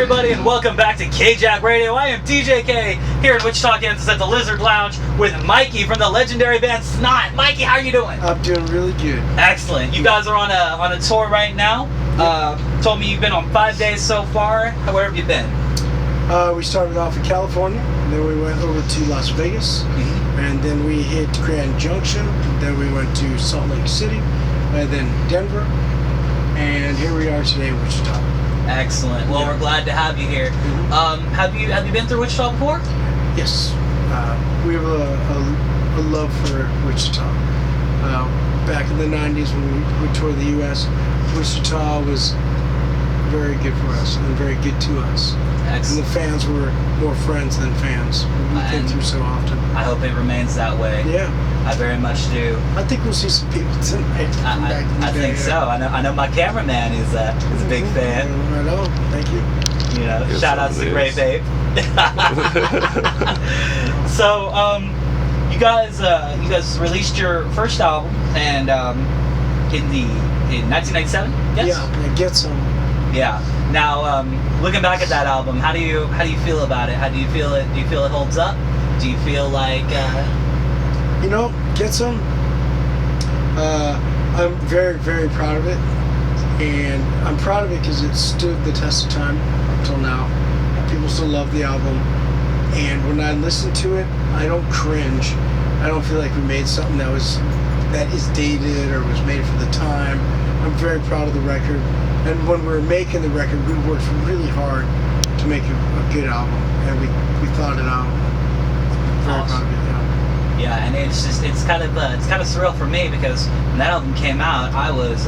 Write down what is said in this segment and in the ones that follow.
everybody, and welcome back to K-Jack Radio. I am DJK here in Wichita, Kansas at the Lizard Lounge with Mikey from the legendary band Snot. Mikey, how are you doing? I'm doing really good. Excellent. You guys are on a tour right now. Told me you've been on 5 days so far. Where have you been? We started off in California, and then we went over to Las Vegas, and then we hit Grand Junction, then we went to Salt Lake City, and then Denver, and here we are today in Wichita. Excellent. Well, we're glad to have you here. Have you been through Wichita before? Yes. We have a love for Wichita. Back in the 90s when we toured the U.S., Wichita was very good for us and very good to us. Excellent. And the fans were more friends than fans. We came through so often. I hope it remains that way. Yeah. I very much do. I think we'll see some people tonight. I think so. I know my cameraman is a big fan. Right on. Thank you. You know, shout out to Great Babe. So, you guys released your first album and in 1997. Yes. Yeah. Get some. Yeah. Now, looking back at that album, how do you feel about it? How do you feel it? Do you feel it holds up? Do you feel like? You know, Get Some. I'm very, very proud of it, and I'm proud of it because it stood the test of time up till now. People still love the album, and when I listen to it, I don't cringe. I don't feel like we made something that is dated or was made for the time. I'm very proud of the record, and when we were making the record, we worked really hard to make a good album, and we thought it out. Very proud of it. Yeah, and it's kind of surreal for me because when that album came out, I was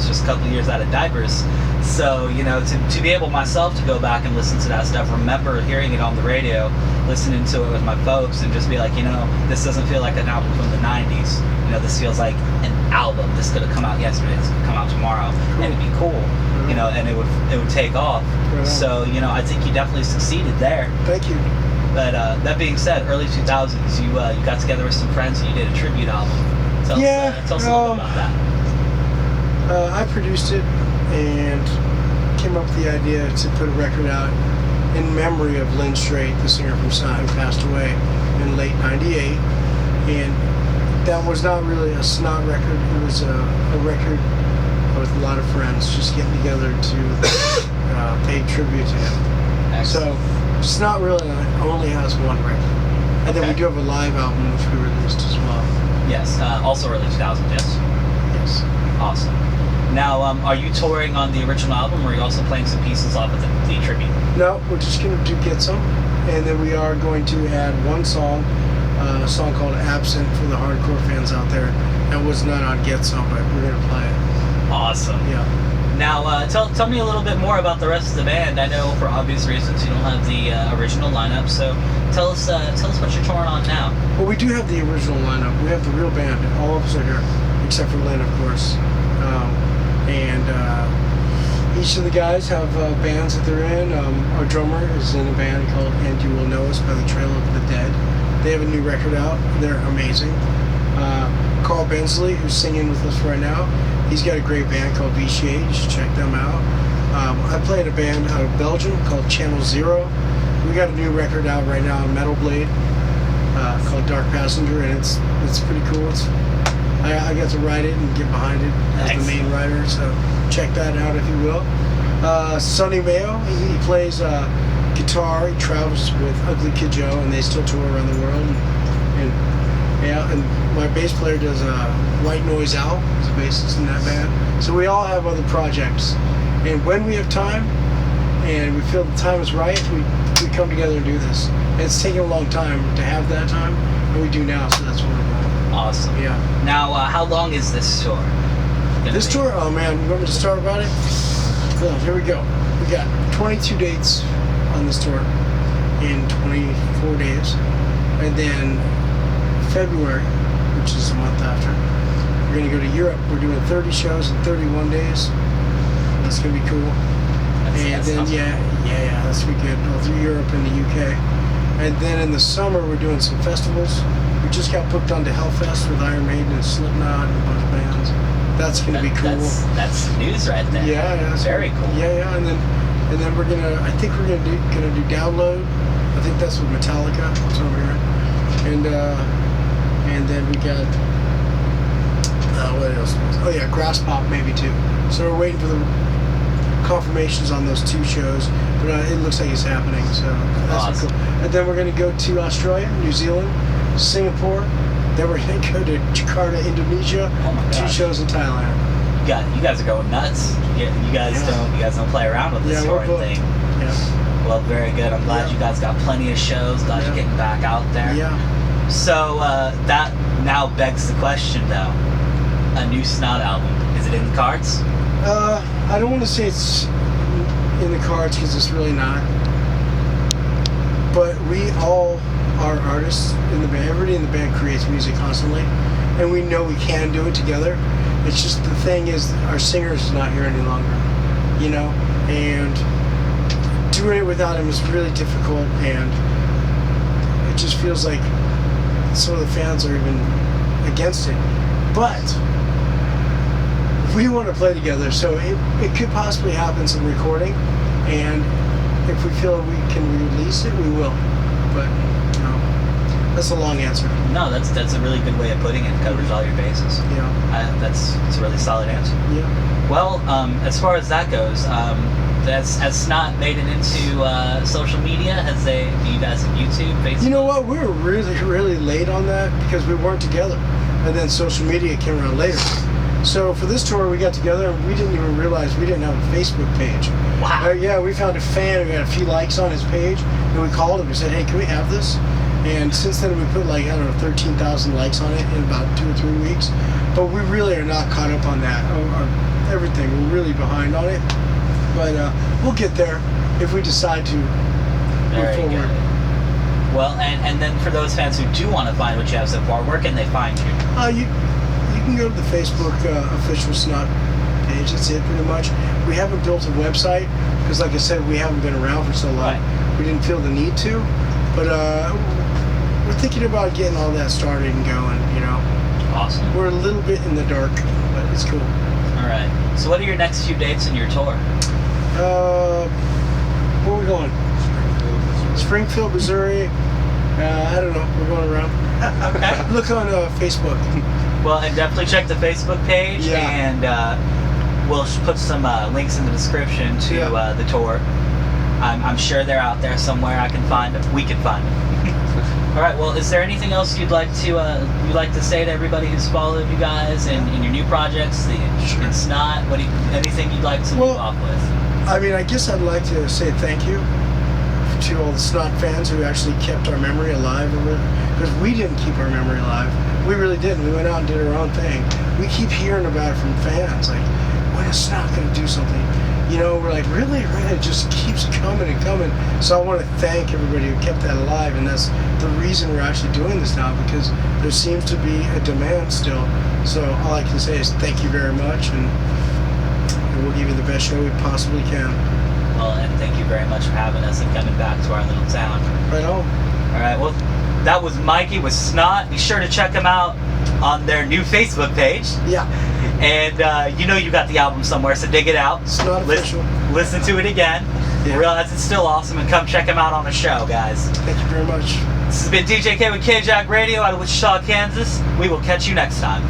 just a couple of years out of diapers. So, you know, to be able myself to go back and listen to that stuff, remember hearing it on the radio, listening to it with my folks, and just be like, you know, this doesn't feel like an album from the 90s. You know, this feels like an album. This could have come out yesterday. This could come out tomorrow, and it'd be cool. You know, and it would take off. So, you know, I think you definitely succeeded there. Thank you. But that being said, early 2000s, you got together with some friends and you did a tribute album. Tell us a little bit about that. I produced it and came up with the idea to put a record out in memory of LYNN STRAIT, the singer from Snot, who passed away in late '98. And that was not really a Snot record. It was a record with a lot of friends just getting together to pay tribute to him. Excellent. So Snot really only has one record. And then we do have a live album which we released as well. Yes, also early 2000s, yes? Yes. Awesome. Now, are you touring on the original album, or are you also playing some pieces off of the tribute? No, we're just going to Get Some. And then we are going to add one song, a song called Absent for the hardcore fans out there. That was not on Get Some, but we're going to play it. Awesome. Yeah. Now, tell me a little bit more about the rest of the band. I know for obvious reasons you don't have the original lineup, so tell us what you're touring on now. Well, we do have the original lineup. We have the real band. All of us are here, except for LYNN, of course. And each of the guys have bands that they're in. Our drummer is in a band called And You Will Know Us by the Trail of the Dead. They have a new record out. They're amazing. Carl Bensley, who's singing with us right now, he's got a great band called VCA. You should check them out. I play in a band out of Belgium called Channel Zero. We got a new record out right now on Metal Blade called Dark Passenger, and it's pretty cool. I got to write it and get behind it as the main writer, so check that out if you will. Sonny Mayo, he plays guitar. He travels with Ugly Kid Joe, and they still tour around the world. And my bass player does White Noise Owl. He's a bassist in that band. So we all have other projects, and when we have time and we feel the time is right, we come together and do this. And it's taken a long time to have that time, and we do now, so that's what we're doing. Awesome. Yeah. Now, how long is this tour? This tour? Oh man, you want me to start about it? Well, here we go. We got 22 dates on this tour in 24 days, and then February, which is a month after, we're going to go to Europe. We're doing 30 shows in 31 days. That's going to be cool. That's going to be good. All through Europe and the UK. And then in the summer, we're doing some festivals. We just got booked onto Hellfest with Iron Maiden and Slipknot and a bunch of bands. That's going to be cool. That's news right there. Yeah. Very cool. Yeah. And then and then I think we're gonna do Download. I think that's with Metallica. That's what I'm hearing. And then we got what else? Oh yeah, Grass Pop maybe too. So we're waiting for the confirmations on those 2 shows, but it looks like it's happening. So that's awesome. cool. And then we're gonna go to Australia, New Zealand, Singapore. Then we're gonna go to Jakarta, Indonesia. Oh my 2 gosh. shows in Thailand. You guys are going nuts. You guys don't play around with this touring thing. Yeah. Well, very good. I'm glad you guys got plenty of shows. Glad you're getting back out there. Yeah. So that now begs the question, though. A new Snot album. Is it in the cards? I don't want to say it's in the cards because it's really not. But we all are artists in the band. Everybody in the band creates music constantly, and we know we can do it together. It's just the thing is our singer is not here any longer, you know, and doing it without him is really difficult, and it just feels like some of the fans are even against it. But we want to play together, so it could possibly happen, some recording, and if we feel we can release it, we will. But you know, that's a long answer. No, that's a really good way of putting it. It covers all your bases. Yeah. That's a really solid answer. Yeah. Well, as far as that goes, has Snot made it into social media? Do you guys have YouTube, Facebook? You know what? We were really late on that because we weren't together, and then social media came around later. So for this tour, we got together and we didn't even realize we didn't have a Facebook page. Wow. Yeah, we found a fan who had a few likes on his page, and we called him and said, hey, can we have this? And since then, we put 13,000 likes on it in about 2 or 3 weeks. But we really are not caught up on that. Everything, we're really behind on it. But we'll get there if we decide to move forward. Well, and then for those fans who do want to find what you have so far, where can they find you? You can go to the Facebook official Snot page. That's it, pretty much. We haven't built a website because, like I said, we haven't been around for so long. Right. We didn't feel the need to, but we're thinking about getting all that started and going. You know. Awesome. We're a little bit in the dark, but it's cool. All right. So, what are your next few dates in your tour? Where are we going? Springfield, Missouri. I don't know. We're going around. Okay. Look on Facebook. Well, and definitely check the Facebook page, and we'll put some links in the description to the tour. I'm sure they're out there somewhere. I can find them. We can find them. All right. Well, is there anything else you'd like to say to everybody who's followed you guys in your new projects, in Snot? Anything you'd like to leave off with? I mean, I guess I'd like to say thank you to all the Snot fans who actually kept our memory alive, because we didn't keep our memory alive. We really didn't. We went out and did our own thing. We keep hearing about it from fans, like, when is Snot going to do something? You know, we're like, really? It just keeps coming and coming. So I want to thank everybody who kept that alive, and that's the reason we're actually doing this now, because there seems to be a demand still. So all I can say is thank you very much, and we'll give you the best show we possibly can. Well, and thank you very much for having us and coming back to our little town. Right on. All right, well, that was Mikey with Snot. Be sure to check them out on their new Facebook page. Yeah. And you got the album somewhere, so dig it out. Snot official. Listen to it again. Yeah. Realize it's still awesome, and come check them out on the show, guys. Thank you very much. This has been DJ K with KJack Radio out of Wichita, Kansas. We will catch you next time.